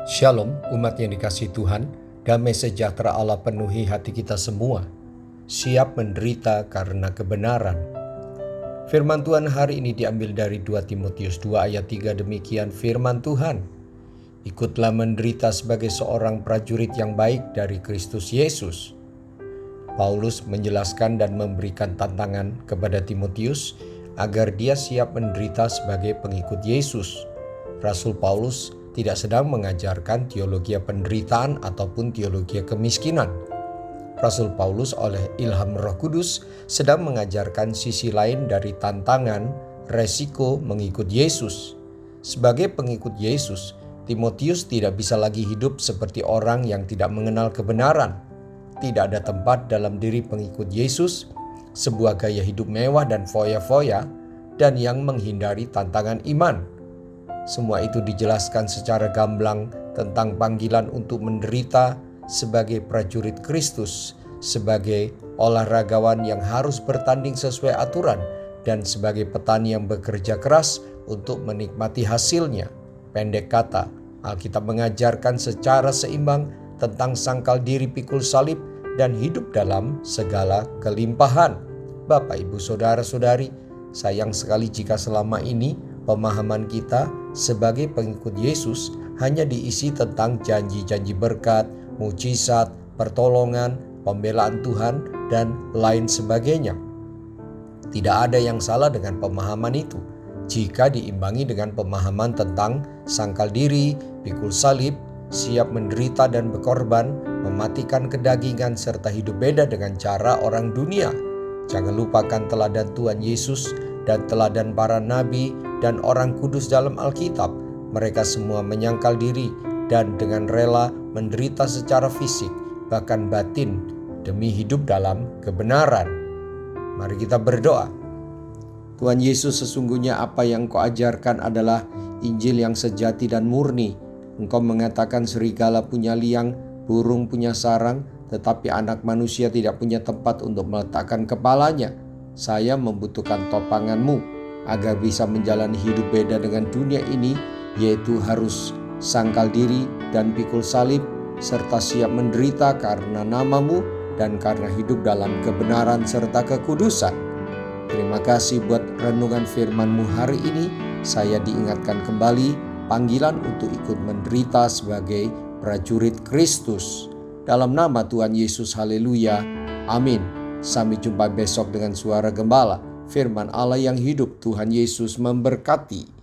Shalom, umat yang dikasihi Tuhan, damai sejahtera Allah penuhi hati kita semua, siap menderita karena kebenaran. Firman Tuhan hari ini diambil dari 2 Timotius 2 ayat 3, demikian firman Tuhan. Ikutlah menderita sebagai seorang prajurit yang baik dari Kristus Yesus. Paulus menjelaskan dan memberikan tantangan kepada Timotius agar dia siap menderita sebagai pengikut Yesus. Rasul Paulus tidak sedang mengajarkan teologi penderitaan ataupun teologi kemiskinan. Rasul Paulus oleh ilham Roh Kudus sedang mengajarkan sisi lain dari tantangan, resiko mengikut Yesus. Sebagai pengikut Yesus, Timotius tidak bisa lagi hidup seperti orang yang tidak mengenal kebenaran. Tidak ada tempat dalam diri pengikut Yesus sebuah gaya hidup mewah dan foya-foya dan yang menghindari tantangan iman. Semua itu dijelaskan secara gamblang tentang panggilan untuk menderita sebagai prajurit Kristus, sebagai olahragawan yang harus bertanding sesuai aturan, dan sebagai petani yang bekerja keras untuk menikmati hasilnya. Pendek kata, Alkitab mengajarkan secara seimbang tentang sangkal diri pikul salib dan hidup dalam segala kelimpahan. Bapak, Ibu, Saudara-saudari, sayang sekali jika selama ini pemahaman kita sebagai pengikut Yesus hanya diisi tentang janji-janji berkat, mujizat, pertolongan, pembelaan Tuhan, dan lain sebagainya. Tidak ada yang salah dengan pemahaman itu jika diimbangi dengan pemahaman tentang sangkal diri, pikul salib, siap menderita dan berkorban, mematikan kedagingan, serta hidup beda dengan cara orang dunia. Jangan lupakan teladan Tuhan Yesus dan teladan para nabi dan orang kudus dalam Alkitab. Mereka semua menyangkal diri dan dengan rela menderita secara fisik, bahkan batin, demi hidup dalam kebenaran. Mari kita berdoa. Tuhan Yesus, sesungguhnya apa yang Kau ajarkan adalah Injil yang sejati dan murni. Engkau mengatakan serigala punya liang, burung punya sarang, tetapi anak manusia tidak punya tempat untuk meletakkan kepalanya. Saya membutuhkan topangan-Mu agar bisa menjalani hidup beda dengan dunia ini, yaitu harus sangkal diri dan pikul salib, serta siap menderita karena nama-Mu dan karena hidup dalam kebenaran serta kekudusan. Terima kasih buat renungan firman-Mu hari ini. Saya diingatkan kembali panggilan untuk ikut menderita sebagai prajurit Kristus. Dalam nama Tuhan Yesus, haleluya, amin. Sampai jumpa besok dengan suara gembala, firman Allah yang hidup. Tuhan Yesus memberkati.